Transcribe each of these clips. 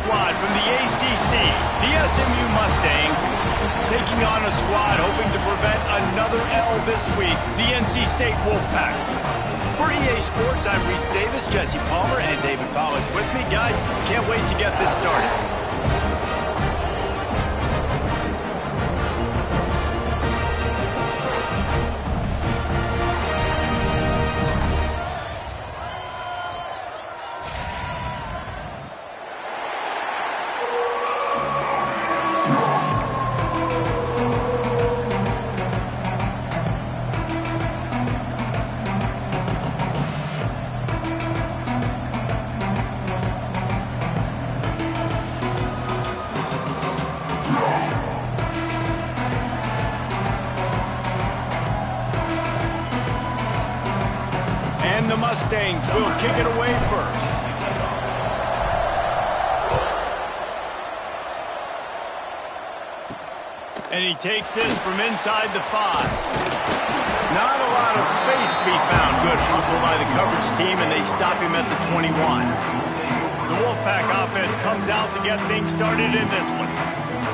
squad from the ACC, the Smu Mustangs, taking on a squad hoping to prevent another L this week, the NC State Wolfpack. For EA Sports, I'm Reese Davis, Jesse Palmer, and David Pollack with me. Guys, can't wait to get this started. The Mustangs will kick it away first. And he takes this from inside the 5. Not a lot of space to be found. Good hustle by the coverage team, and they stop him at the 21. The Wolfpack offense comes out to get things started in this one.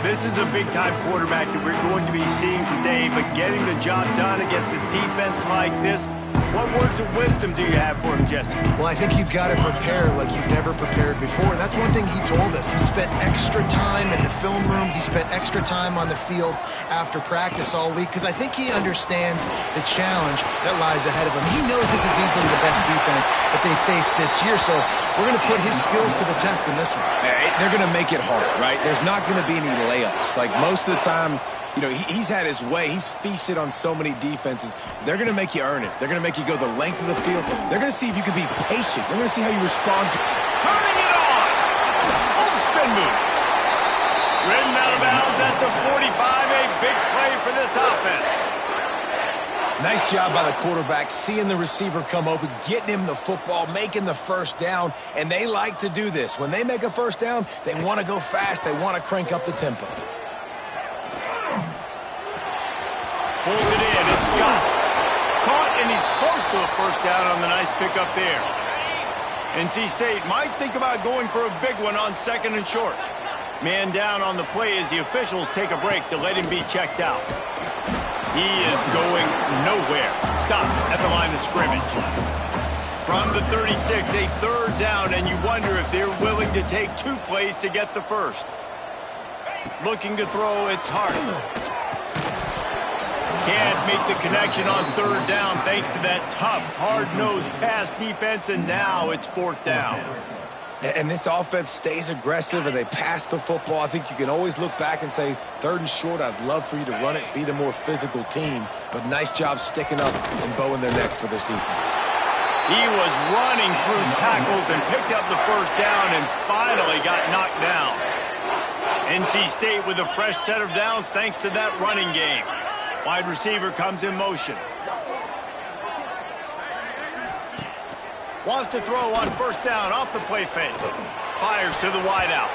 This is a big-time quarterback that we're going to be seeing today, but getting the job done against a defense like this, what words of wisdom do you have for him, Jesse? Well, I think you've got to prepare like you've never prepared before. And that's one thing he told us. He spent extra time in the film room. He spent extra time on the field after practice all week because I think he understands the challenge that lies ahead of him. He knows this is easily the best defense that they face this year. So we're going to put his skills to the test in this one. They're going to make it hard, right? There's not going to be any layups. Like most of the time, you know, he's had his way. He's feasted on so many defenses. They're going to make you earn it. They're going to make you go the length of the field. They're going to see if you can be patient. They're going to see how you respond to... Turning it on! Old spin move. Ridden out of bounds at the 45. A big play for this offense. Nice job by the quarterback, seeing the receiver come open, getting him the football, making the first down. And they like to do this. When they make a first down, they want to go fast. They want to crank up the tempo. Pulls it in, it's Scott. Caught, and he's close to a first down on the nice pickup there. NC State might think about going for a big one on 2nd and short. Man down on the play as the officials take a break to let him be checked out. He is going nowhere. Stopped at the line of scrimmage. From the 36, a 3rd down, and you wonder if they're willing to take 2 plays to get the first. Looking to throw, it's hard. Can't make the connection on 3rd down thanks to that tough, hard-nosed pass defense, and now it's 4th down. And this offense stays aggressive, and they pass the football. I think you can always look back and say, 3rd and short, I'd love for you to run it, be the more physical team. But nice job sticking up and bowing their necks for this defense. He was running through tackles and picked up the first down and finally got knocked down. NC State with a fresh set of downs thanks to that running game. Wide receiver comes in motion. Wants to throw on 1st down off the play fake. Fires to the wideout.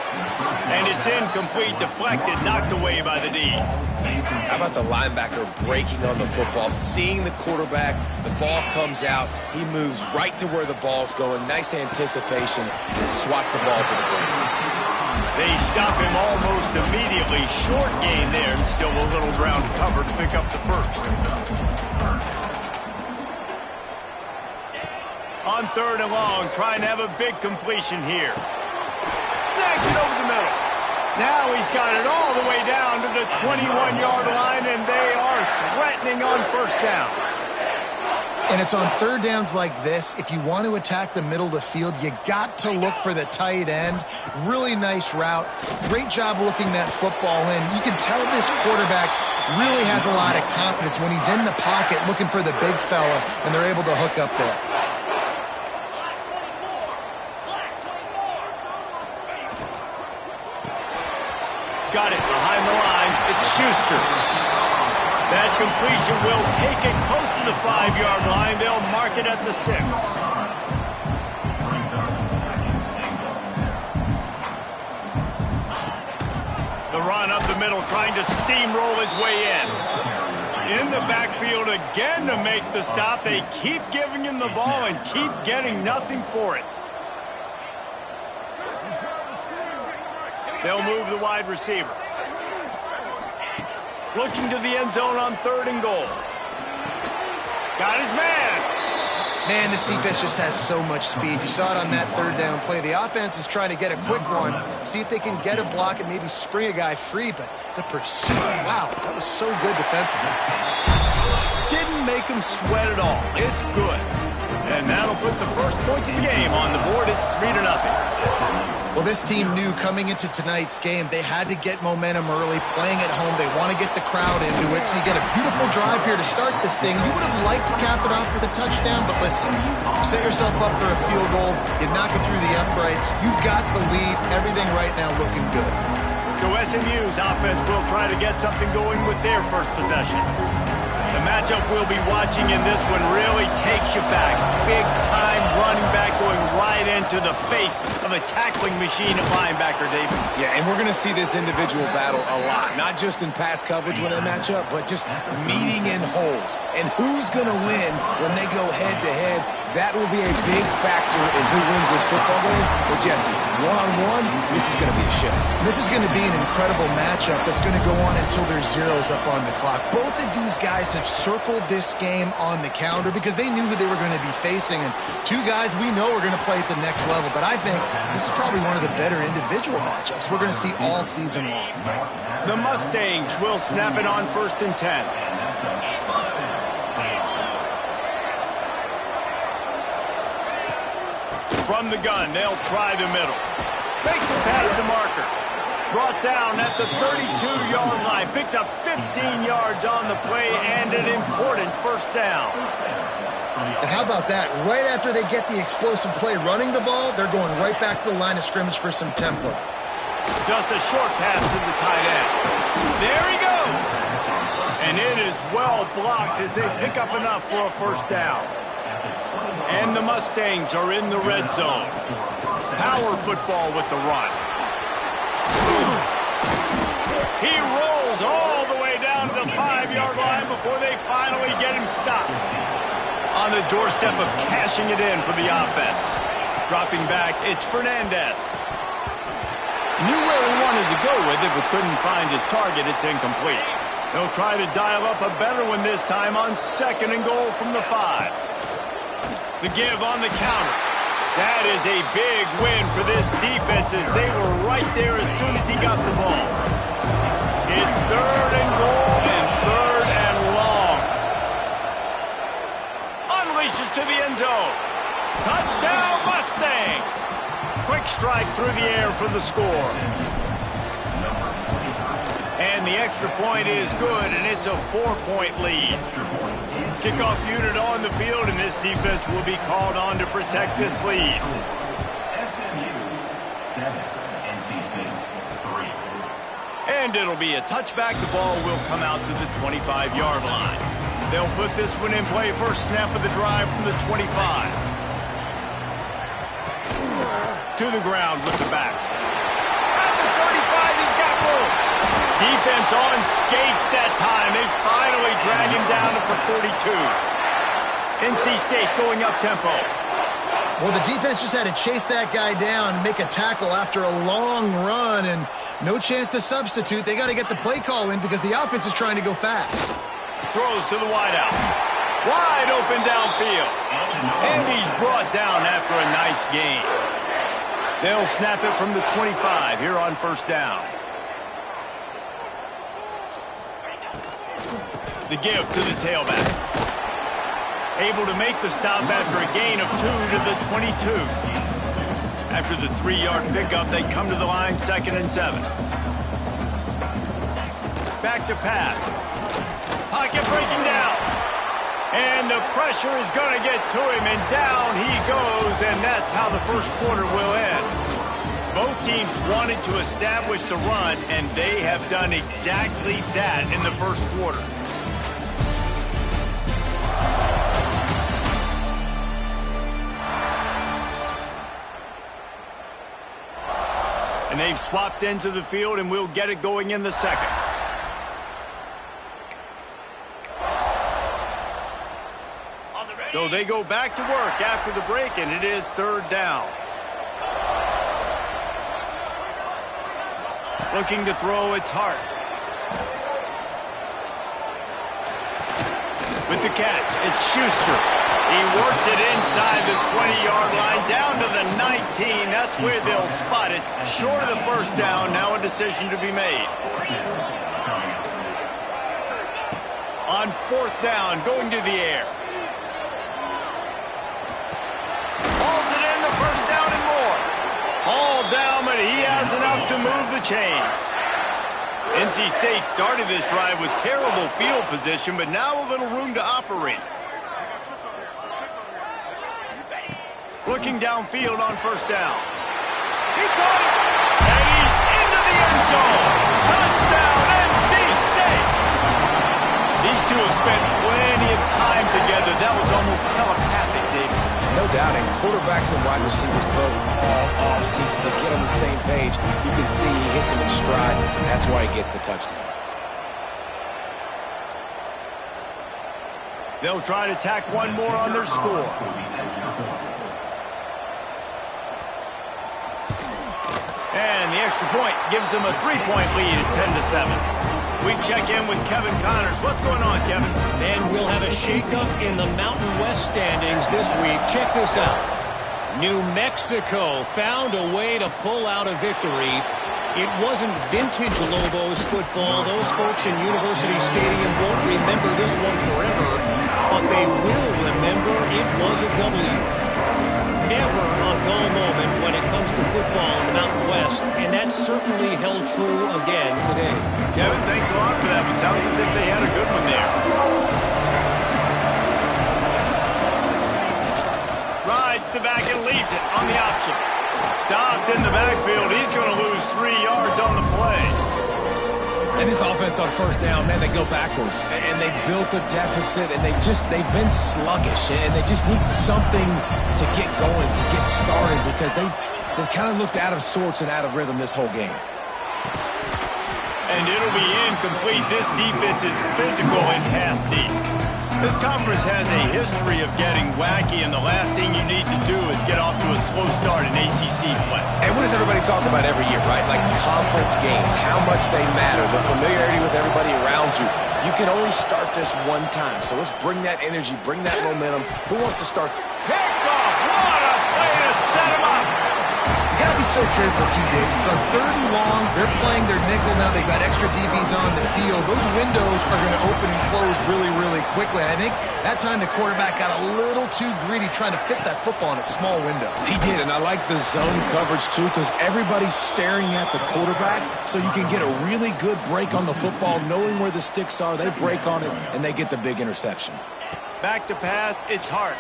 And it's incomplete, deflected, knocked away by the D. How about the linebacker breaking on the football, seeing the quarterback, the ball comes out, he moves right to where the ball's going, nice anticipation, and swats the ball to the ground. They stop him almost immediately. Short gain there, and still a little ground to cover to pick up the first. On 3rd and long, trying to have a big completion here. Snags it over the middle. Now he's got it all the way down to the 21-yard line, and they are threatening on 1st down. And it's on 3rd downs like this. If you want to attack the middle of the field, you got to look for the tight end. Really nice route. Great job looking that football in. You can tell this quarterback really has a lot of confidence when he's in the pocket looking for the big fella, and they're able to hook up there. Got it behind the line. It's Schuster. That completion will take it close to the 5-yard line. They'll mark it at the 6. The run up the middle, trying to steamroll his way in. In the backfield again to make the stop. They keep giving him the ball and keep getting nothing for it. They'll move the wide receiver. Looking to the end zone on 3rd and goal. Got his man. Man, this defense just has so much speed. You saw it on that 3rd down play. The offense is trying to get a quick one, see if they can get a block and maybe spring a guy free, but the pursuit, wow, that was so good defensively. Didn't make him sweat at all. It's good. And that'll put the first points of the game on the board. It's 3-0. Well, this team knew coming into tonight's game they had to get momentum early, playing at home. They want to get the crowd into it, so you get a beautiful drive here to start this thing. You would have liked to cap it off with a touchdown, but listen, you set yourself up for a field goal, you knock it through the uprights, you've got the lead, everything right now looking good. So SMU's offense will try to get something going with their first possession. The matchup we'll be watching in this one really takes you back. Big-time running back going right into the face of a tackling machine of linebacker, David. Yeah, and we're going to see this individual battle a lot, not just in pass coverage when they match up, but just meeting in holes. And who's going to win when they go head-to-head? That will be a big factor in who wins this football game. But, Jesse, one-on-one, this is going to be a show. This is going to be an incredible matchup that's going to go on until there's zeros up on the clock. Both of these guys have circled this game on the calendar because they knew who they were going to be facing. And two guys we know are going to play at the next level. But I think this is probably one of the better individual matchups we're going to see all season long. The Mustangs will snap it on 1st and 10. From the gun, they'll try the middle. Makes it past the marker. Brought down at the 32-yard line. Picks up 15 yards on the play and an important first down. And how about that? Right after they get the explosive play running the ball, they're going right back to the line of scrimmage for some tempo. Just a short pass to the tight end. There he goes. And it is well blocked as they pick up enough for a first down. And the Mustangs are in the red zone. Power football with the run. He rolls all the way down to the 5-yard line before they finally get him stopped. On the doorstep of cashing it in for the offense. Dropping back, it's Fernandez. Knew where he wanted to go with it, but couldn't find his target. It's incomplete. They'll try to dial up a better one this time on 2nd and goal from the 5. The give on the counter. That is a big win for this defense as they were right there as soon as he got the ball. It's 3rd and goal and 3rd and long. Unleashes to the end zone. Touchdown Mustangs. Quick strike through the air for the score. And the extra point is good, and it's a 4-point lead. Kickoff unit on the field, and this defense will be called on to protect this lead. Smu 7, NC State 3. And it'll be a touchback. The ball will come out to the 25-yard line. They'll put this one in play. First snap of the drive from the 25. To the ground with the back. At the 35, he's got room. Defense on skates that time. They finally drag him down to the 42. NC State going up tempo. Well, the defense just had to chase that guy down, make a tackle after a long run, and no chance to substitute. They got to get the play call in because the offense is trying to go fast. Throws to the wideout. Wide open downfield. And he's brought down after a nice gain. They'll snap it from the 25 here on first down. The give to the tailback. Able to make the stop after a gain of 2 to the 22. After the 3-yard pickup, they come to the line 2nd and 7. Back to pass. Pocket breaking down. And the pressure is going to get to him, and down he goes, and that's how the first quarter will end. Both teams wanted to establish the run, and they have done exactly that in the first quarter. And they've swapped into the field, and we'll get it going in the second. So they go back to work after the break, and it is 3rd down. Looking to throw, it's Hart. With the catch, it's Schuster. He works it inside the 20-yard line, down to the 19. That's where they'll spot it. Short of the first down, now a decision to be made. On fourth down, going to the air. Hauls it in, the first down and more. All down, but he has enough to move the chains. NC State started this drive with terrible field position, but now a little room to operate. Looking downfield on first down. He caught it, and he's into the end zone. Touchdown, NC State. These two have spent plenty of time together. That was almost telepathic, David. No doubt, and quarterbacks and wide receivers throw all season to get on the same page. You can see he hits him in stride. That's why he gets the touchdown. They'll try to tack one more on their score. And the extra point gives them a 3-point lead at 10-7. We check in with Kevin Connors. What's going on, Kevin? And we'll have a shakeup in the Mountain West standings this week. Check this out. New Mexico found a way to pull out a victory. It wasn't vintage Lobos football. Those folks in University Stadium won't remember this one forever, but they will remember it was a W. Never a dull moment when it comes to football in the Mountain West, and that certainly held true again today. Kevin, thanks a lot for that, but sounds as if they had a good one there. Rides the back and leaves it on the option. Stopped in the backfield. He's going to lose 3 yards on the play. And this offense on first down, man, they go backwards. And they built a deficit, and they've been sluggish. And they just need something to get going, to get started, because they've kind of looked out of sorts and out of rhythm this whole game. And it'll be incomplete. This defense is physical and pass deep. This conference has a history of getting wacky, and the last thing you need to do is get off to a slow start in ACC play. And what does everybody talk about every year, right? Like conference games, how much they matter, the familiarity with everybody around you. You can only start this one time, so let's bring that energy, bring that momentum. Who wants to start? Picked off! What a play to set him up! You got to be so careful, too, Dave. So on third and long, they're playing their nickel now. They've got extra DBs on the field. Those windows are going to open and close really, really quickly. And I think that time the quarterback got a little too greedy trying to fit that football in a small window. He did, and I like the zone coverage, too, because everybody's staring at the quarterback, so you can get a really good break on the football, knowing where the sticks are. They break on it, and they get the big interception. Back to pass, it's Hart.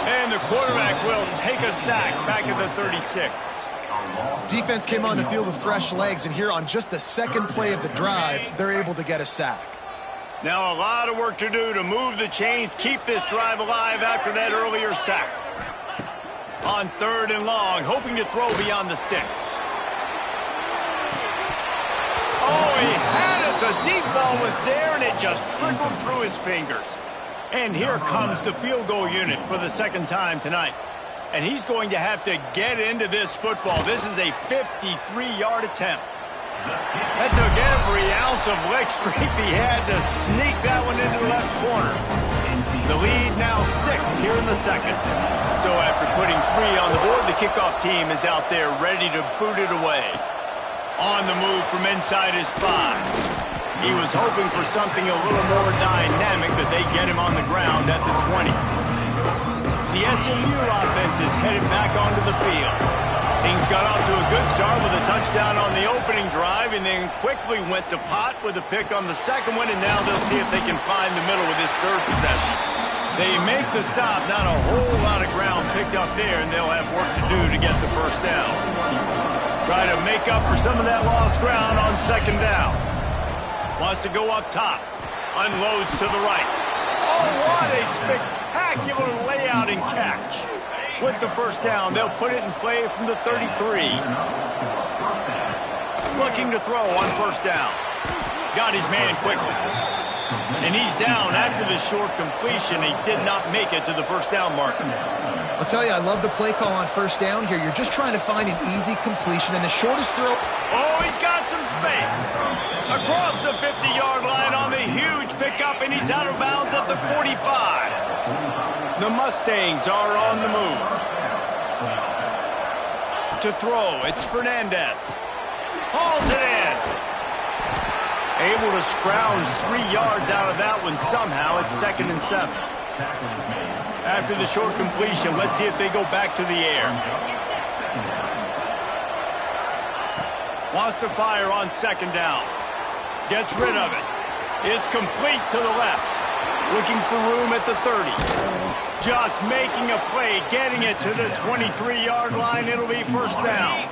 And the quarterback will take a sack back at the 36. Defense came on the field with fresh legs, and here on just the second play of the drive, they're able to get a sack. Now a lot of work to do to move the chains, keep this drive alive after that earlier sack. On third and long, hoping to throw beyond the sticks. Oh, he had it. The deep ball was there, and it just trickled through his fingers. And here comes the field goal unit for the second time tonight. And he's going to have to get into this football. This is a 53-yard attempt. That took every ounce of leg strength he had to sneak that one into the left corner. The lead now 6 here in the second. So after putting 3 on the board, the kickoff team is out there ready to boot it away. On the move from inside his 5. He was hoping for something a little more dynamic, but they get him on the ground at the 20. The SMU offense is headed back onto the field. Things got off to a good start with a touchdown on the opening drive, and then quickly went to pot with a pick on the second one, and now they'll see if they can find the middle with this third possession. They make the stop, not a whole lot of ground picked up there, and they'll have work to do to get the first down. Try to make up for some of that lost ground on second down. Wants to go up top. Unloads to the right. Oh, what a spectacular layout and catch. With the first down, they'll put it in play from the 33. Looking to throw on first down. Got his man quickly. And he's down after the short completion. He did not make it to the first down marker. I'll tell you, I love the play call on first down here. You're just trying to find an easy completion and the shortest throw. Oh, he's got some space. Across the 50-yard line on the huge pickup, and he's out of bounds at the 45. The Mustangs are on the move. To throw, it's Fernandez. Hauls it in. Able to scrounge 3 yards out of that one somehow. It's 2nd and 7. After the short completion, let's see if they go back to the air. Wants to fire on 2nd down. Gets rid of it. It's complete to the left. Looking for room at the 30. Just making a play, getting it to the 23-yard line. It'll be 1st down.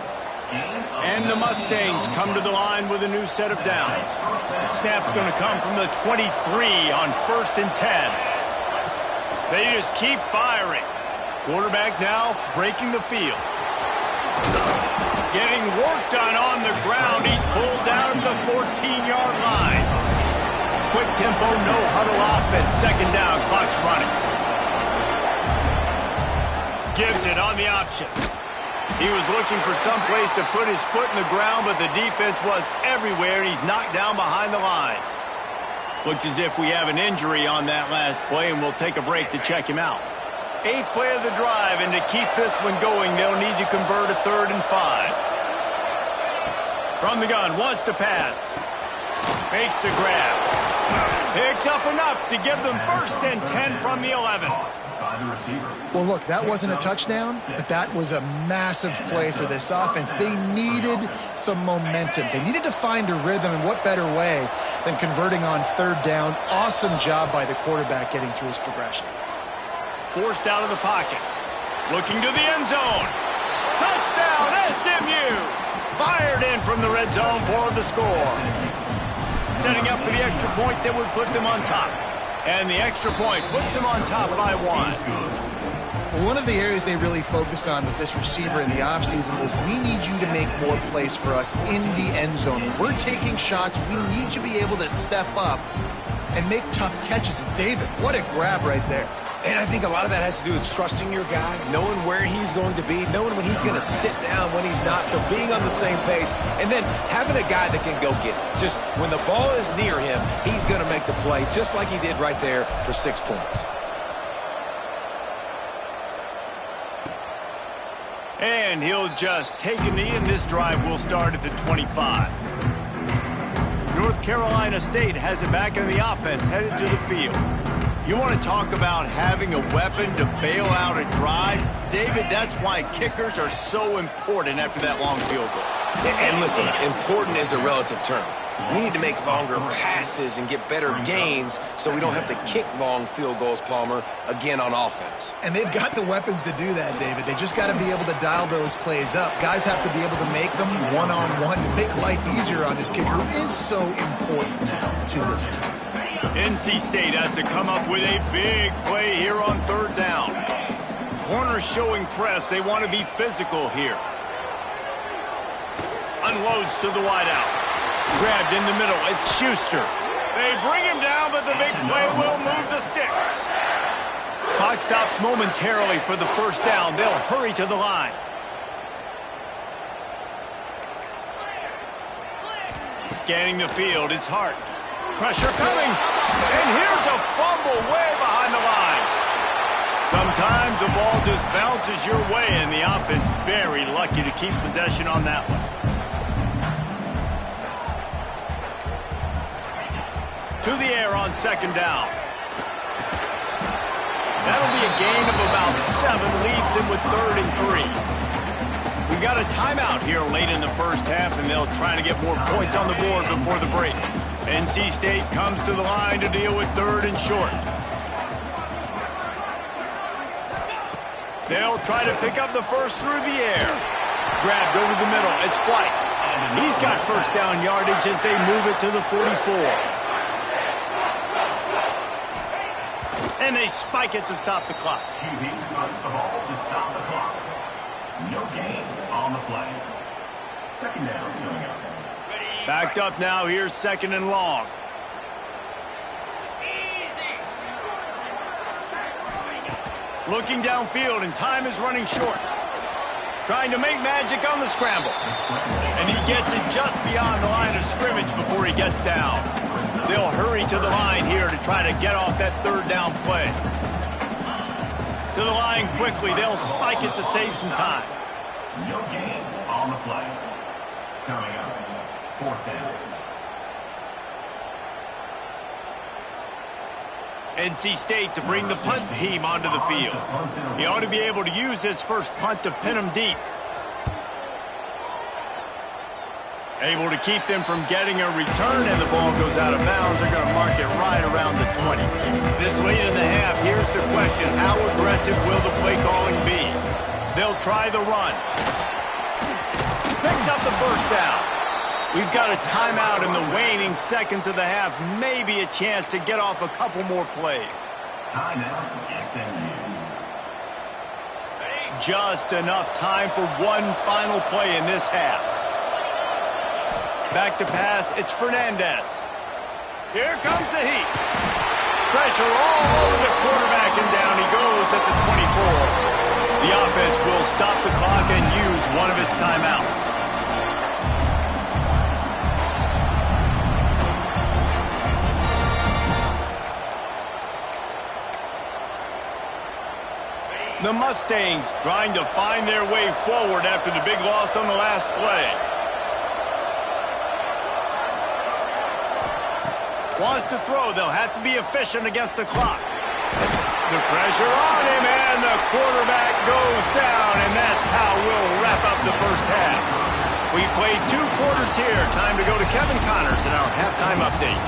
And the Mustangs come to the line with a new set of downs. Snap's going to come from the 23 on 1st and 10. They just keep firing. Quarterback now breaking the field. Getting work done on the ground. He's pulled down at the 14-yard line. Quick tempo, no huddle offense. 2nd down, clock's running. Gives it on the option. He was looking for some place to put his foot in the ground, but the defense was everywhere, and he's knocked down behind the line. Looks as if we have an injury on that last play, and we'll take a break to check him out. 8th play of the drive, and to keep this one going, they'll need to convert a 3rd and 5. From the gun, wants to pass. Makes the grab. Picks up enough to give them 1st and 10 from the 11. Well, look, that wasn't a touchdown, but that was a massive play for this offense. They needed some momentum. They needed to find a rhythm, and what better way than converting on 3rd down. Awesome job by the quarterback getting through his progression. Forced out of the pocket. Looking to the end zone. Touchdown, SMU! Fired in from the red zone for the score. Setting up for the extra point that would put them on top. And the extra point puts them on top by 1. Well, one of the areas they really focused on with this receiver in the offseason was, we need you to make more plays for us in the end zone. When we're taking shots, we need you to be able to step up and make tough catches. And David, what a grab right there. And I think a lot of that has to do with trusting your guy, knowing where he's going to be, knowing when he's going to sit down, when he's not, so being on the same page, and then having a guy that can go get it. Just when the ball is near him, he's going to make the play, just like he did right there for 6 points. And he'll just take a knee, and this drive will start at the 25. North Carolina State has it back in the offense, headed to the field. You want to talk about having a weapon to bail out a drive? David, that's why kickers are so important after that long field goal. And listen, important is a relative term. We need to make longer passes and get better gains so we don't have to kick long field goals, Palmer, again on offense. And they've got the weapons to do that, David. They just got to be able to dial those plays up. Guys have to be able to make them one-on-one to make life easier on this kicker, who is so important to this team. NC State has to come up with a big play here on 3rd down. Corners showing press. They want to be physical here. Unloads to the wideout. Grabbed in the middle. It's Schuster. They bring him down, but the big play will move the sticks. Clock stops momentarily for the 1st down. They'll hurry to the line. Scanning the field. It's Hart. Pressure coming. And here's a fumble way behind the line. Sometimes the ball just bounces your way, and the offense very lucky to keep possession on that one. To the air on 2nd down. That'll be a gain of about 7. Leaves him with 3rd and 3. We got a timeout here late in the 1st half, and they'll try to get more points on the board before the break. NC State comes to the line to deal with 3rd and short. They'll try to pick up the first through the air. Grabbed over the middle. It's White. He's got 1st down yardage as they move it to the 44. And they spike it to stop the clock. QB spikes the ball to stop the clock. No gain on the play. 2nd down coming up. Backed up now. Here's 2nd and long. Looking downfield, and time is running short. Trying to make magic on the scramble. And he gets it just beyond the line of scrimmage before he gets down. They'll hurry to the line here to try to get off that third down play. To the line quickly. They'll spike it to save some time. No gain on the play. Coming up, 4th down. NC State to bring the punt team onto the field. He ought to be able to use his first punt to pin them deep. Able to keep them from getting a return, and the ball goes out of bounds. They're going to mark it right around the 20. This late in the half, here's the question. How aggressive will the play calling be? They'll try the run. Picks up the first down. We've got a timeout in the waning seconds of the half. Maybe a chance to get off a couple more plays. Timeout, SMU. Just enough time for one final play in this half. Back to pass, it's Fernandez. Here comes the heat. Pressure all over the quarterback, and down he goes at the 24. The offense will stop the clock and use one of its timeouts. The Mustangs trying to find their way forward after the big loss on the last play. Wants to throw. They'll have to be efficient against the clock. The pressure on him, and the quarterback goes down, and that's how we'll wrap up the first half. We played 2 quarters here. Time to go to Kevin Connors in our halftime update.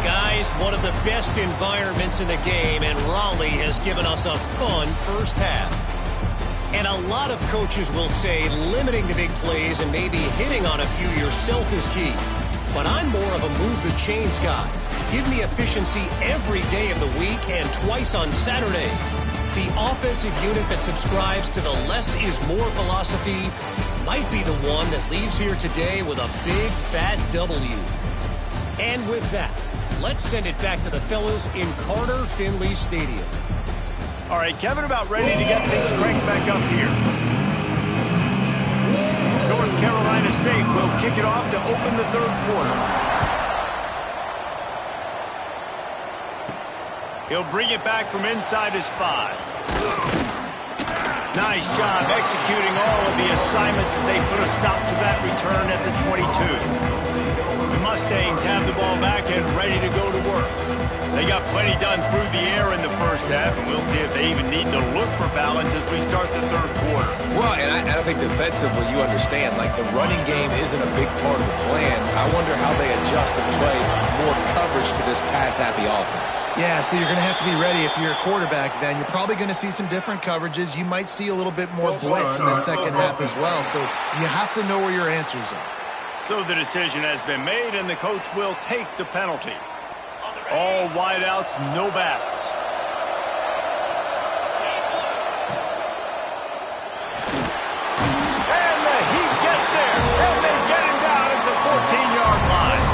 Guys, one of the best environments in the game, and Raleigh has given us a fun first half. And a lot of coaches will say limiting the big plays and maybe hitting on a few yourself is key. But I'm more of a move the chains guy. Give me efficiency every day of the week and twice on Saturday. The offensive unit that subscribes to the less is more philosophy might be the one that leaves here today with a big fat W. And with that, let's send it back to the fellas in Carter Finley Stadium. All right, Kevin, about ready to get things cranked back up here. North Carolina State will kick it off to open the third quarter. He'll bring it back from inside his 5. Nice job executing all of the assignments as they put a stop to that return at the 22. The Mustangs have the ball back and ready to go to work. They got plenty done through the air in the first half, and we'll see if they even need to look for balance as we start the third quarter. Well, and I think defensively, you understand, like the running game isn't a big part of the plan. I wonder how they adjust and play more coverage to this pass-happy offense. Yeah, so you're going to have to be ready if you're a quarterback then. You're probably going to see some different coverages. You might see a little bit more blitz in the second half as well, so you have to know where your answers are. So the decision has been made, and the coach will take the penalty. All wideouts, no backs. And the Heat gets there, and they get him down at the 14-yard line.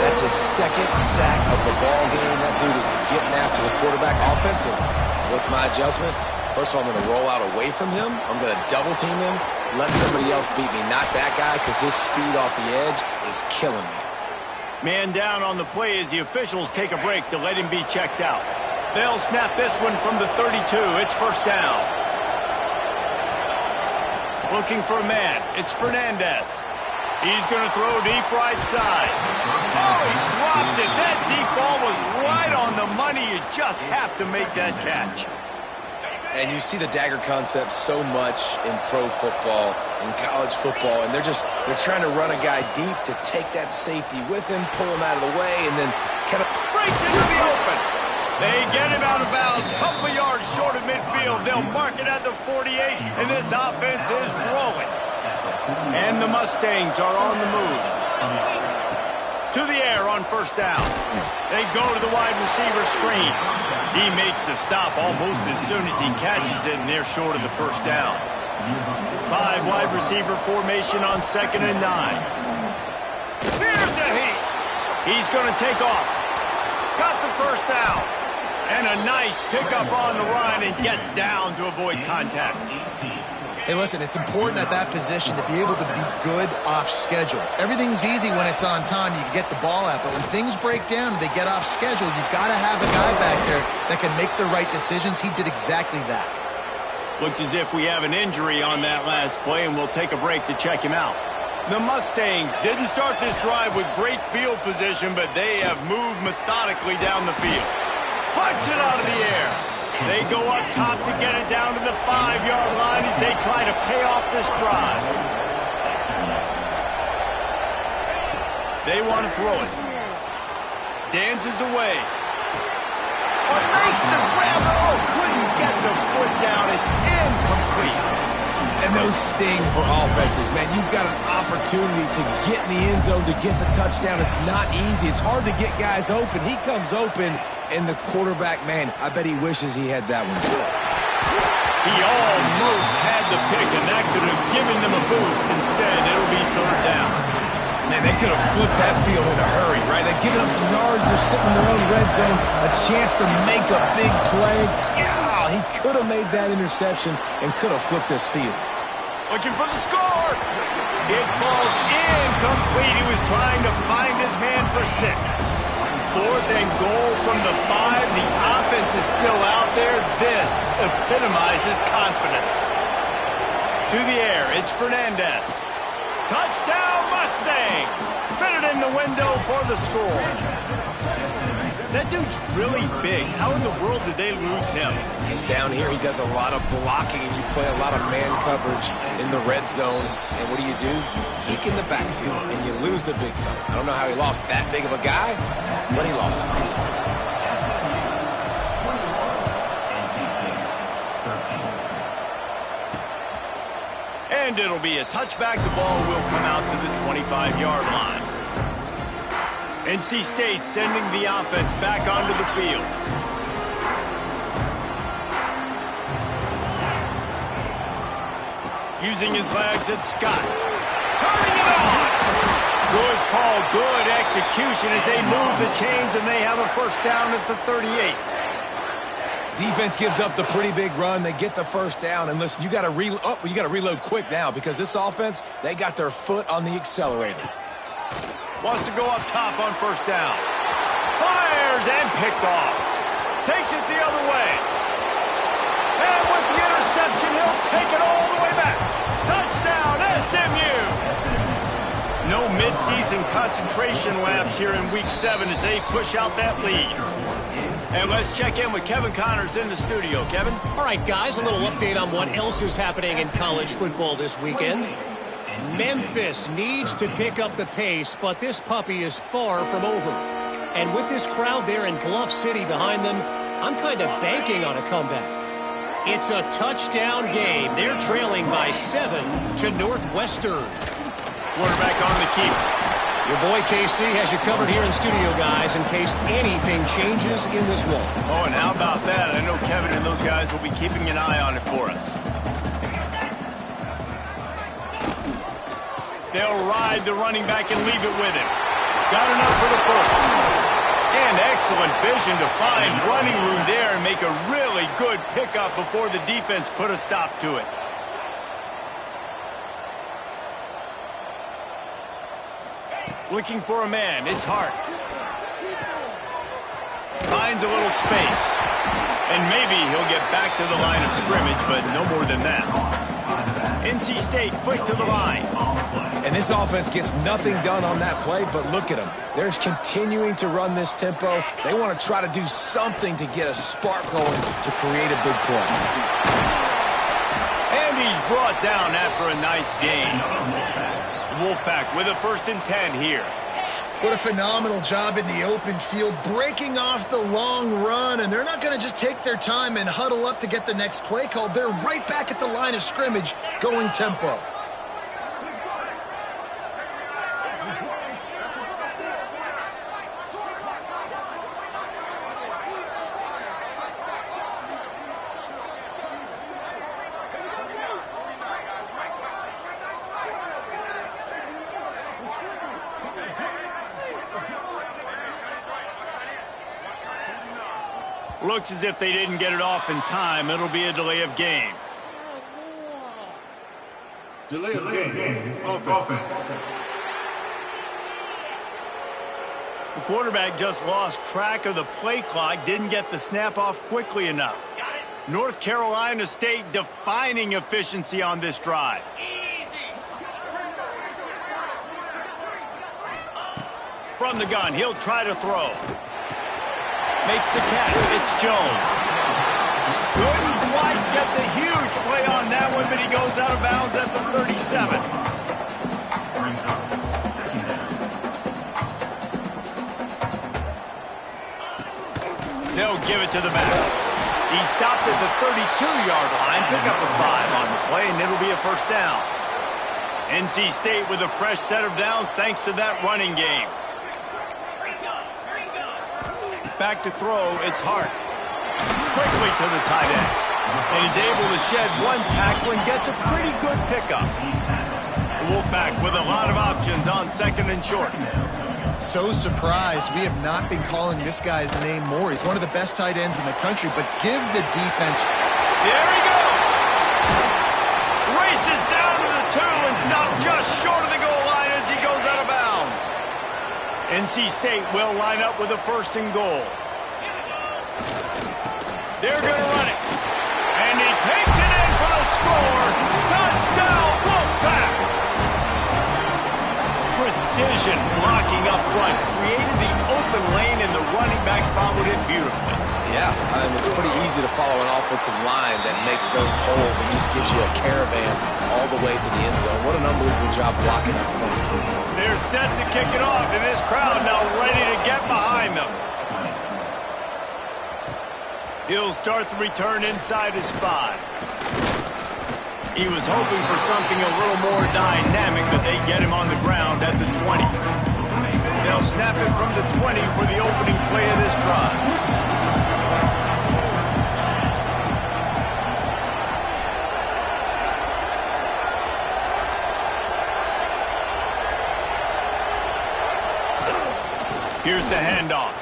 That's his second sack of the ball game. That dude is getting after the quarterback offensively. What's my adjustment? First of all, I'm going to roll out away from him. I'm going to double team him. Let somebody else beat me, not that guy, because his speed off the edge is killing me. Man down on the play as the officials take a break to let him be checked out. They'll snap this one from the 32. It's first down. Looking for a man. It's Fernandez. He's going to throw deep right side. Oh, he dropped it. That deep ball was right on the money. You just have to make that catch. And you see the dagger concept so much in pro football, in college football, and they're trying to run a guy deep to take that safety with him, pull him out of the way, and then kind of breaks into the open. They get him out of bounds, couple of yards short of midfield. They'll mark it at the 48, and this offense is rolling. And the Mustangs are on the move. To the air on first down. They go to the wide receiver screen. He makes the stop almost as soon as he catches it, and they're short of the first down. 5 wide receiver formation on 2nd and 9. Here's a heat. He's going to take off. Got the first down. And a nice pickup on the run and gets down to avoid contact. Hey, listen, it's important at that position to be able to be good off schedule. Everything's easy when it's on time. You can get the ball out. But when things break down and they get off schedule, you've got to have a guy back there that can make the right decisions. He did exactly that. Looks as if we have an injury on that last play, and we'll take a break to check him out. The Mustangs didn't start this drive with great field position, but they have moved methodically down the field. Punch it out of the air. They go up top to get it down to the 5-yard line as they try to pay off this drive. They want to throw it. Dances away. Oh, makes the grab. Oh, couldn't get the foot down. It's incomplete. And those sting for offenses, man. You've got an opportunity to get in the end zone, to get the touchdown. It's not easy. It's hard to get guys open. He comes open, and the quarterback, man, I bet he wishes he had that one. He almost had the pick, and that could have given them a boost. Instead, it'll be third down. Man, they could have flipped that field in a hurry, right? They've given up some yards. They're sitting in their own red zone. A chance to make a big play. Yeah, he could have made that interception and could have flipped this field. Looking for the score. It falls incomplete. He was trying to find his man for 6. 4th and goal from the 5. The offense is still out there. This epitomizes confidence. To the air, it's Fernandez. Touchdown Mustangs! Fitted in the window for the score. That dude's really big. How in the world did they lose him? He's down here. He does a lot of blocking, and you play a lot of man coverage in the red zone. And what do? You kick in the backfield, and you lose the big fella. I don't know how he lost that big of a guy, but he lost him. And it'll be a touchback. The ball will come out to the 25-yard line. NC State sending the offense back onto the field. Using his legs, it's Scott. Turning it on! Good call, good execution as they move the chains, and they have a first down at the 38. Defense gives up the pretty big run. They get the first down, and listen, you got to reload quick now because this offense, they got their foot on the accelerator. Wants to go up top on first down. Fires and picked off. Takes it the other way. And with the interception, he'll take it all the way back. Touchdown, SMU! No midseason concentration laps here in Week 7 as they push out that lead. And let's check in with Kevin Connors in the studio. Kevin? All right, guys, a little update on what else is happening in college football this weekend. Memphis needs to pick up the pace, but this puppy is far from over. And with this crowd there in Bluff City behind them, I'm kind of banking on a comeback. It's a touchdown game. They're trailing by 7 to Northwestern. Quarterback on the keeper. Your boy KC has you covered here in studio, guys, in case anything changes in this one. Oh, and how about that? I know Kevin and those guys will be keeping an eye on it for us. They'll ride the running back and leave it with him. Got enough for the first. And excellent vision to find running room there and make a really good pickup before the defense put a stop to it. Looking for a man. It's Hart. Finds a little space. And maybe he'll get back to the line of scrimmage, but no more than that. NC State quick to the line. And this offense gets nothing done on that play, but look at them. They're continuing to run this tempo. They want to try to do something to get a spark going to create a big play. And he's brought down after a nice gain. Wolfpack with a 1st and 10 here. What a phenomenal job in the open field, breaking off the long run, and they're not going to just take their time and huddle up to get the next play called. They're right back at the line of scrimmage, going tempo. Looks as if they didn't get it off in time. It'll be a delay of game. Delay of game. Offense. The quarterback just lost track of the play clock, didn't get the snap off quickly enough. North Carolina State defining efficiency on this drive. From the gun, he'll try to throw. Makes the catch. It's Jones. Couldn't quite get the huge play on that one, but he goes out of bounds at the 37. They'll give it to the back. He stopped at the 32-yard line, pick up a 5 on the play, and it'll be a first down. NC State with a fresh set of downs thanks to that running game. Back to throw, it's Hart. Quickly to the tight end. And he's able to shed one tackle and gets a pretty good pickup. The Wolfpack with a lot of options on second and short. So surprised we have not been calling this guy's name more. He's one of the best tight ends in the country, but give the defense. There he goes! Races down to the 2 and stopped just short of the goal line as he goes out of bounds. NC State will line up with a first and goal. They're going to run it. And he takes it in for the score. Touchdown, Wolfpack! Precision blocking up front created the open lane, and the running back followed it beautifully. Yeah, it's pretty easy to follow an offensive line that makes those holes and just gives you a caravan all the way to the end zone. What an unbelievable job blocking up front. They're set to kick it off, and this crowd now ready to get behind them. He'll start the return inside his 5. He was hoping for something a little more dynamic, but they get him on the ground at the 20. They'll snap it from the 20 for the opening play of this drive. Here's the handoff.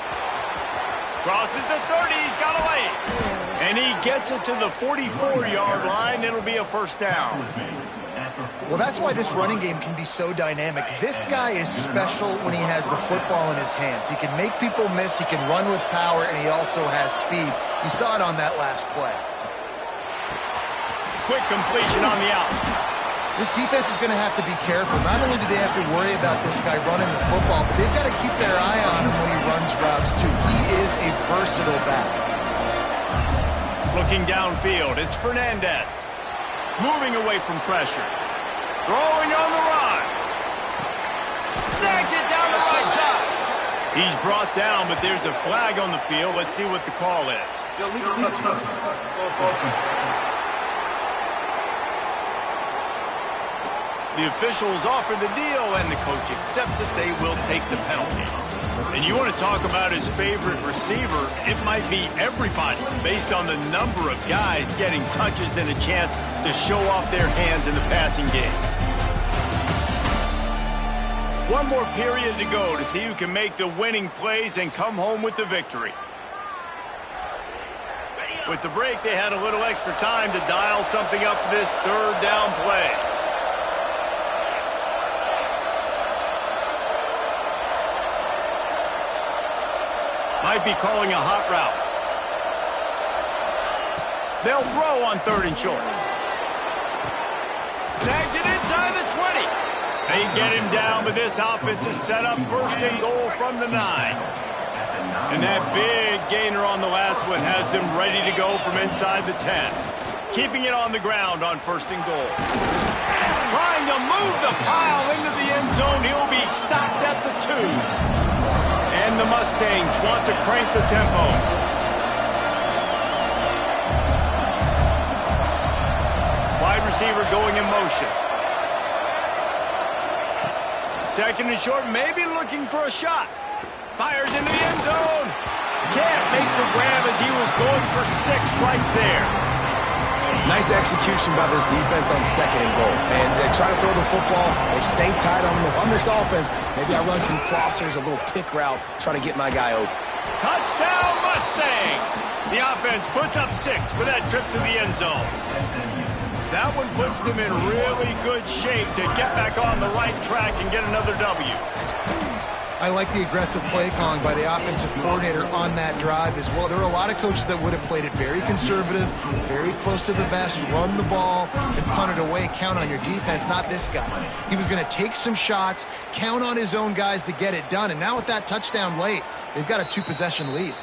Crosses the 30, he's got a lane. And he gets it to the 44-yard line. It'll be a first down. Well, that's why this running game can be so dynamic. This guy is special when he has the football in his hands. He can make people miss, he can run with power, and he also has speed. You saw it on that last play. Quick completion on the out. This defense is going to have to be careful. Not only do they have to worry about this guy running the football, but they've got to keep their eye on him when he runs routes, too. He is a versatile back. Looking downfield, it's Fernandez. Moving away from pressure. Throwing on the run. Snags it down the right side. He's brought down, but there's a flag on the field. Let's see what the call is. The officials offer the deal, and the coach accepts it. They will take the penalty. And you want to talk about his favorite receiver, it might be everybody based on the number of guys getting touches and a chance to show off their hands in the passing game. One more period to go to see who can make the winning plays and come home with the victory. With the break, they had a little extra time to dial something up for this third down play. Might be calling a hot route. They'll throw on third and short. Snags it inside the 20. They get him down, but this offense is set up first and goal from the 9. And that big gainer on the last one has them ready to go from inside the 10. Keeping it on the ground on first and goal. Trying to move the pile into the end zone. He'll be stopped at the 2. And the Mustangs want to crank the tempo. Wide receiver going in motion. Second and short, maybe looking for a shot. Fires into the end zone. Can't make the grab as he was going for 6 right there. Nice execution by this defense on second and goal. And they try to throw the football. They stay tight on him. If I'm this offense, maybe I run some crossers, a little pick route, try to get my guy open. Touchdown, Mustangs! The offense puts up 6 for that trip to the end zone. That one puts them in really good shape to get back on the right track and get another W. I like the aggressive play calling by the offensive coordinator on that drive as well. There are a lot of coaches that would have played it very conservative, very close to the vest, run the ball, and punt it away, count on your defense. Not this guy. He was going to take some shots, count on his own guys to get it done, and now with that touchdown late, they've got a 2-possession lead.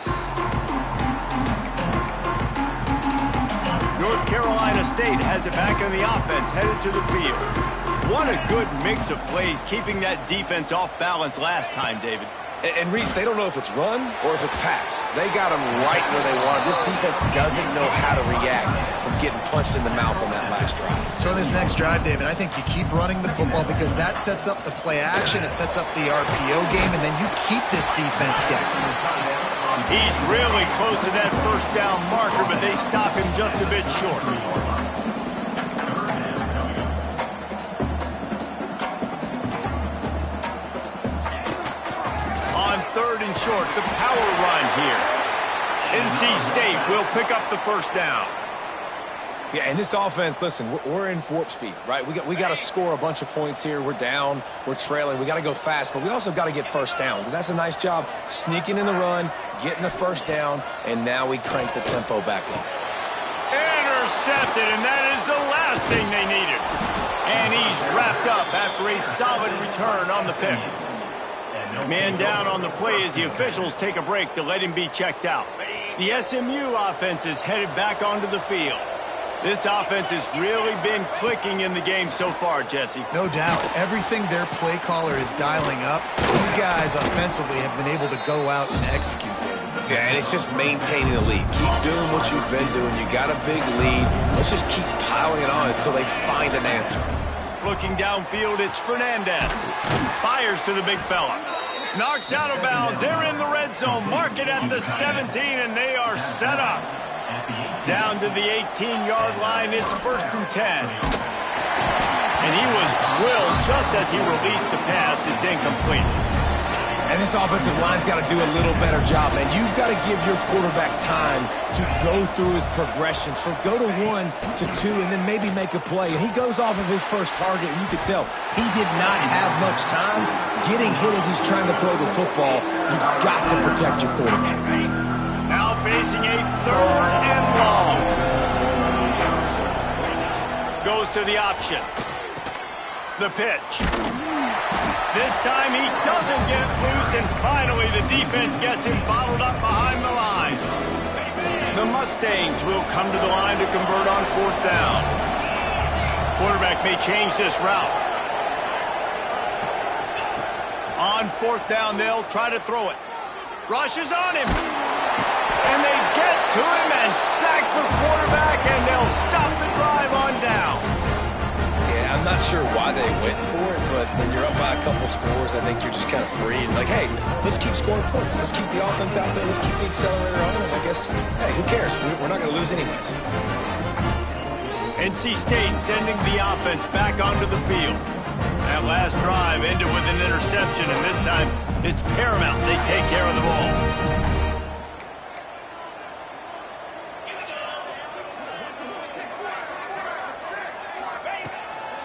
North Carolina State has it back on the offense, headed to the field. What a good mix of plays, keeping that defense off balance last time, David. And Reese, they don't know if it's run or if it's pass. They got them right where they want it. This defense doesn't know how to react from getting punched in the mouth on that last drive. So in this next drive, David, I think you keep running the football because that sets up the play action, it sets up the RPO game, and then you keep this defense guessing. He's really close to that first down marker, but they stop him just a bit short. Third and short, the power run here. NC State will pick up the first down. Yeah, and this offense, listen, we're in warp speed, right? We got to score a bunch of points here. We're down, we're trailing. We got to go fast, but we also got to get first downs. And that's a nice job sneaking in the run, getting the first down, and now we crank the tempo back up. Intercepted, and that is the last thing they needed. And he's wrapped up after a solid return on the pick. Man down on the play as the officials take a break to let him be checked out. The SMU offense is headed back onto the field. This offense has really been clicking in the game so far, Jesse. No doubt. Everything their play caller is dialing up, these guys offensively have been able to go out and execute. Yeah, and it's just maintaining the lead. Keep doing what you've been doing. You got a big lead. Let's just keep piling it on until they find an answer. Looking downfield, it's Fernandez. Fires to the big fella. Knocked out of bounds. They're in the red zone. Mark it at the 17, and they are set up. Down to the 18-yard line. It's 1st and 10. And he was drilled just as he released the pass. It's incomplete. And this offensive line's got to do a little better job, man. You've got to give your quarterback time to go through his progressions from go to 1 to 2 and then maybe make a play. And he goes off of his first target, and you could tell he did not have much time getting hit as he's trying to throw the football. You've got to protect your quarterback. Now facing a 3rd and long. Goes to the option. The pitch. This time he doesn't get loose, and finally the defense gets him bottled up behind the line. The Mustangs will come to the line to convert on 4th down. Quarterback may change this route. On 4th down, they'll try to throw it. Rush is on him. And they get to him and sack the quarterback, and they'll stop the drive on down. Yeah, I'm not sure why they went for it, but when you're up by a couple scores, I think you're just kind of free. And like, hey, let's keep scoring points. Let's keep the offense out there. Let's keep the accelerator on. And I guess, hey, who cares? We're not going to lose anyways. NC State sending the offense back onto the field. That last drive ended with an interception, and this time it's paramount they take care of the ball.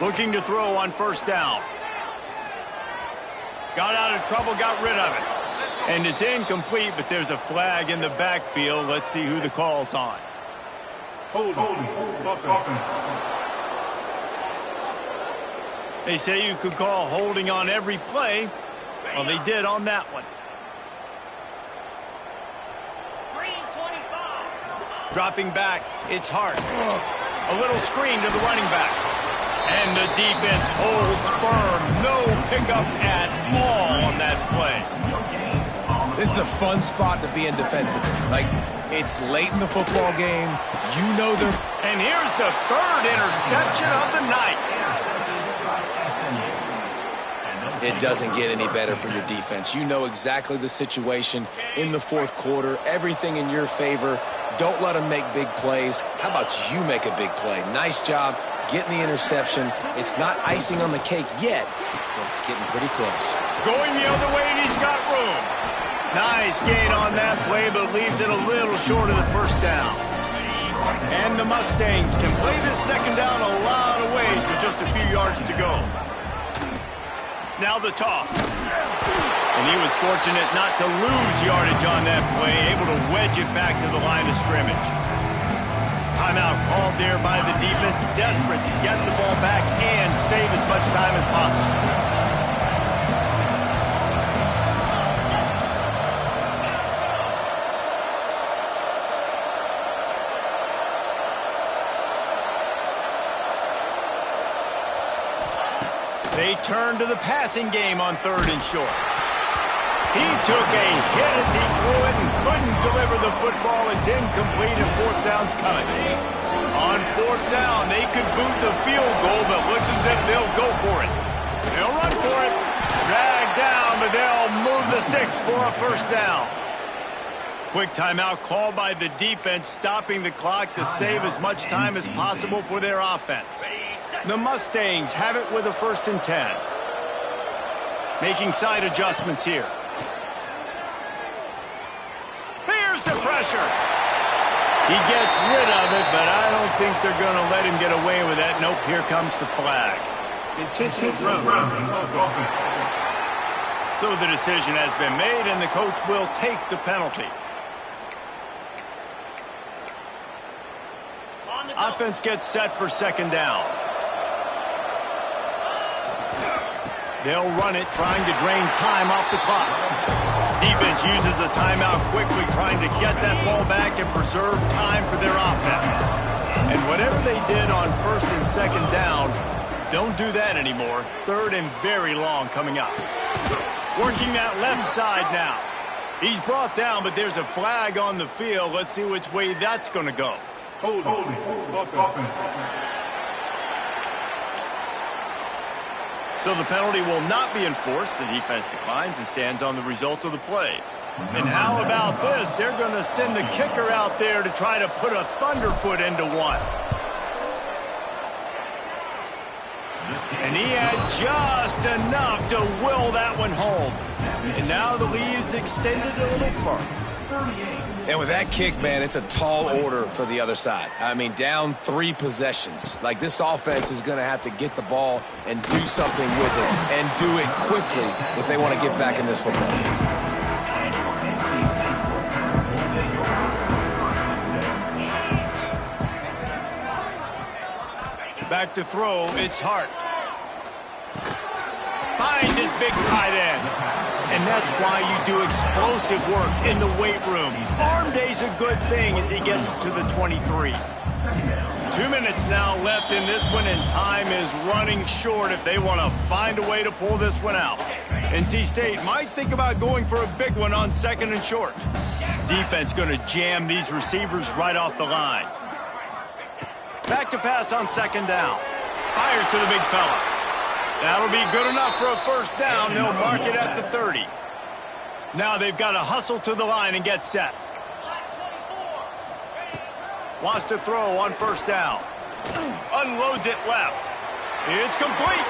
Looking to throw on 1st down. Got out of trouble, got rid of it. And it's incomplete, but there's a flag in the backfield. Let's see who the call's on. Hold. They say you could call holding on every play. Well, they did on that one. Dropping back, it's Hart. A little screen to the running back. And the defense holds firm. No pickup at all on that play. This is a fun spot to be in defensively. Like, it's late in the football game. You know they're... And here's the 3rd interception of the night. It doesn't get any better for your defense. You know exactly the situation in the 4th quarter. Everything in your favor. Don't let them make big plays. How about you make a big play? Nice job getting the interception. It's not icing on the cake yet, but it's getting pretty close. Going the other way, and he's got room. Nice gain on that play, but leaves it a little short of the first down. And the Mustangs can play this second down a lot of ways with just a few yards to go. Now the toss. And he was fortunate not to lose yardage on that play, able to wedge it back to the line of scrimmage. Timeout called there by the defense, desperate to get the ball back and save as much time as possible. They turn to the passing game on 3rd and short. He took a hit as he threw it and couldn't deliver the football. It's incomplete and 4th down's coming. On 4th down, they could boot the field goal, but looks as if they'll go for it. They'll run for it. Dragged down, but they'll move the sticks for a 1st down. Quick timeout called by the defense, stopping the clock to save as much time as possible for their offense. The Mustangs have it with a 1st and 10. Making side adjustments here. Here's the pressure. He gets rid of it, but I don't think they're going to let him get away with that. Nope, here comes the flag. Intentional grounding offense. So the decision has been made, and the coach will take the penalty. Offense gets set for 2nd down. They'll run it, trying to drain time off the clock. Defense uses a timeout quickly, trying to get that ball back and preserve time for their offense. And whatever they did on 1st and 2nd down, don't do that anymore. 3rd and very long coming up. Working that left side now. He's brought down, but there's a flag on the field. Let's see which way that's going to go. Hold offense. So the penalty will not be enforced. The defense declines and stands on the result of the play. And how about this? They're going to send the kicker out there to try to put a thunderfoot into one. And he had just enough to will that one home. And now the lead is extended a little further. And with that kick, man, it's a tall order for the other side. I mean, down 3 possessions. Like, this offense is going to have to get the ball and do something with it, and do it quickly if they want to get back in this football game. Back to throw, it's Hart. Finds his big tight end. And that's why you do explosive work in the weight room. Arm day's a good thing as he gets to the 23. 2 minutes now left in this one, and time is running short if they want to find a way to pull this one out. NC State might think about going for a big one on 2nd and short. Defense going to jam these receivers right off the line. Back to pass on 2nd down. Fires to the big fella. That'll be good enough for a 1st down. They'll mark it at the 30. Now they've got to hustle to the line and get set. Wants to throw on 1st down. Unloads it left. It's complete.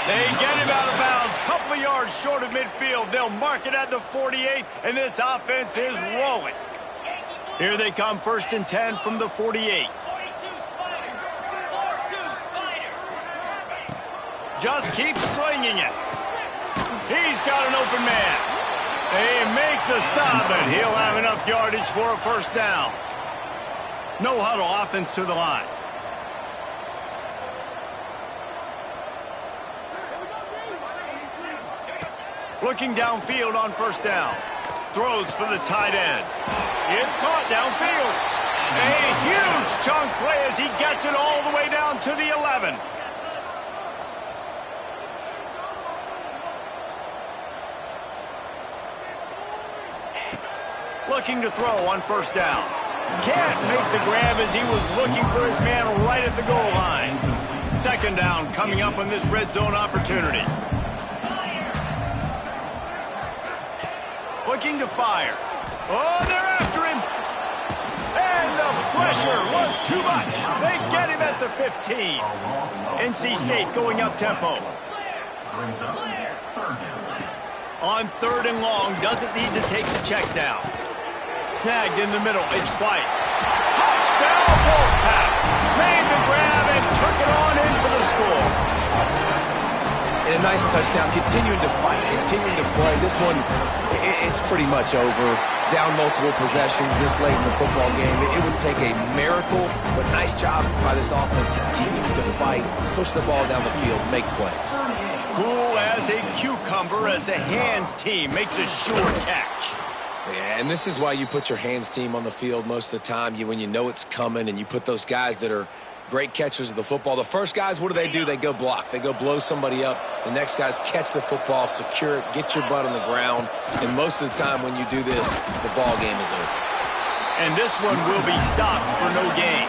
They get him out of bounds. Couple of yards short of midfield. They'll mark it at the 48, and this offense is rolling. Here they come, 1st and 10 from the 48. Just keep slinging it. He's got an open man. They make the stop, but he'll have enough yardage for a 1st down. No huddle, offense to the line. Looking downfield on 1st down. Throws for the tight end. It's caught downfield. A huge chunk play as he gets it all the way down to the 11. Looking to throw on 1st down. Can't make the grab as he was looking for his man right at the goal line. 2nd down coming up on this red zone opportunity. Looking to fire. Oh, they're after him. And the pressure was too much. They get him at the 15. NC State going up tempo. On 3rd and long, doesn't need to take the check down. Snagged in the middle, it's White. Touchdown, Wolfpack! Made the grab and took it on in for the score. And a nice touchdown, continuing to fight, continuing to play. This one, it's pretty much over. Down multiple possessions this late in the football game. It would take a miracle, but nice job by this offense continuing to fight, push the ball down the field, make plays. Cool as a cucumber as the hands team makes a sure catch. Yeah, and this is why you put your hands team on the field most of the time. When you know it's coming, and you put those guys that are great catchers of the football. The first guys, what do? They go block. They go blow somebody up. The next guys catch the football, secure it, get your butt on the ground. And most of the time when you do this, the ball game is over. And this one will be stopped for no gain.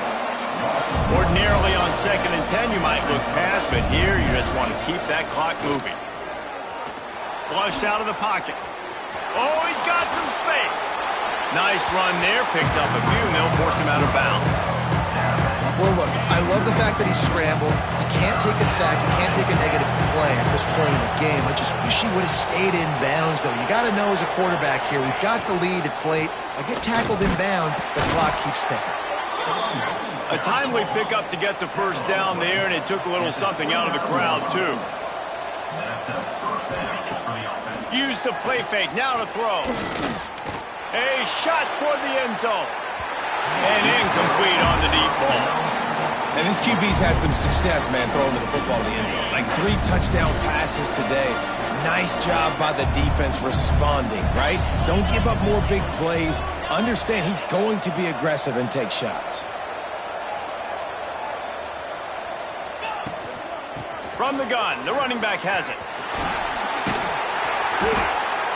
Ordinarily on 2nd and 10, you might look past, but here you just want to keep that clock moving. Flushed out of the pocket. Oh, he's got some space. Nice run there. Picks up a few, and they'll force him out of bounds. Well, look, I love the fact that he scrambled. He can't take a sack. He can't take a negative play at this point in the game. I just wish he would have stayed in bounds, though. You got to know as a quarterback here, we've got the lead. It's late. I get tackled in bounds, the clock keeps ticking. A timely pickup to get the first down there, and it took a little something out of the crowd, too. Use the play fake. Now to throw. A shot toward the end zone. And incomplete on the deep ball. And this QB's had some success, man, throwing to the football in the end zone. Like 3 touchdown passes today. Nice job by the defense responding, right? Don't give up more big plays. Understand he's going to be aggressive and take shots. From the gun, the running back has it.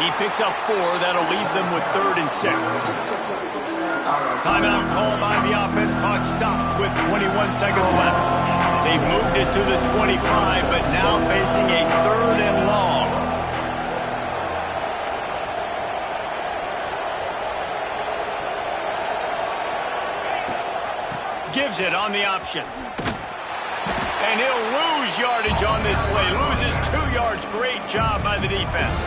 He picks up 4. That'll leave them with 3rd and 6. Timeout called by the offense. Clock stopped with 21 seconds left. They've moved it to the 25, but now facing a 3rd and long. Gives it on the option. And he'll lose yardage on this play. Loses 2 yards. Great job by the defense.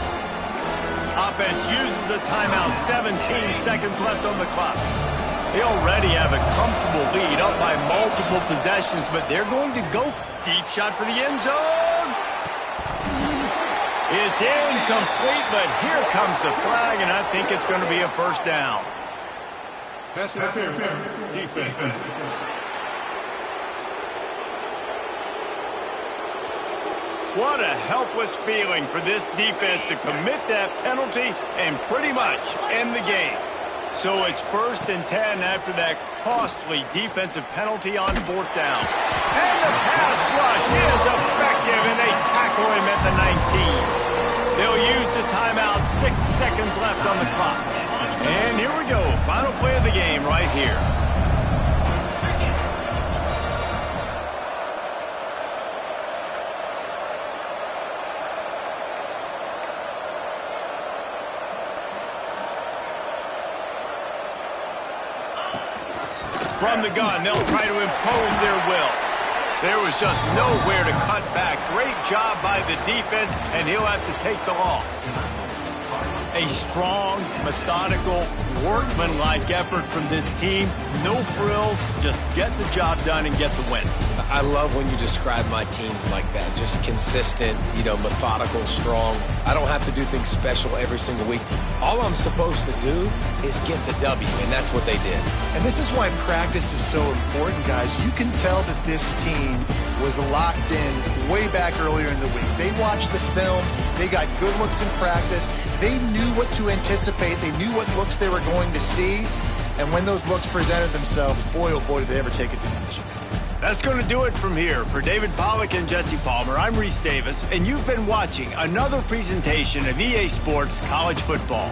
Offense uses a timeout. 17 seconds left on the clock. They already have a comfortable lead, up by multiple possessions, but they're going to go deep shot for the end zone. It's incomplete, but here comes the flag, and I think it's going to be a first down. Pass interference. Defense. What a helpless feeling for this defense to commit that penalty and pretty much end the game. So it's 1st and 10 after that costly defensive penalty on 4th down. And the pass rush is effective, and they tackle him at the 19. They'll use the timeout. 6 seconds left on the clock. And here we go. Final play of the game right here. From the gun, they'll try to impose their will. There was just nowhere to cut back. Great job by the defense, and he'll have to take the loss. A strong, methodical, workmanlike effort from this team. No frills, just get the job done and get the win. I love when you describe my teams like that. Just consistent, methodical, strong. I don't have to do things special every single week. All I'm supposed to do is get the W, and that's what they did. And this is why practice is so important, guys. You can tell that this team was locked in way back earlier in the week. They watched the film. They got good looks in practice. They knew what to anticipate. They knew what looks they were going to see. And when those looks presented themselves, boy, oh boy, did they ever take advantage. That's going to do it from here. For David Pollack and Jesse Palmer, I'm Reese Davis, and you've been watching another presentation of EA Sports College Football.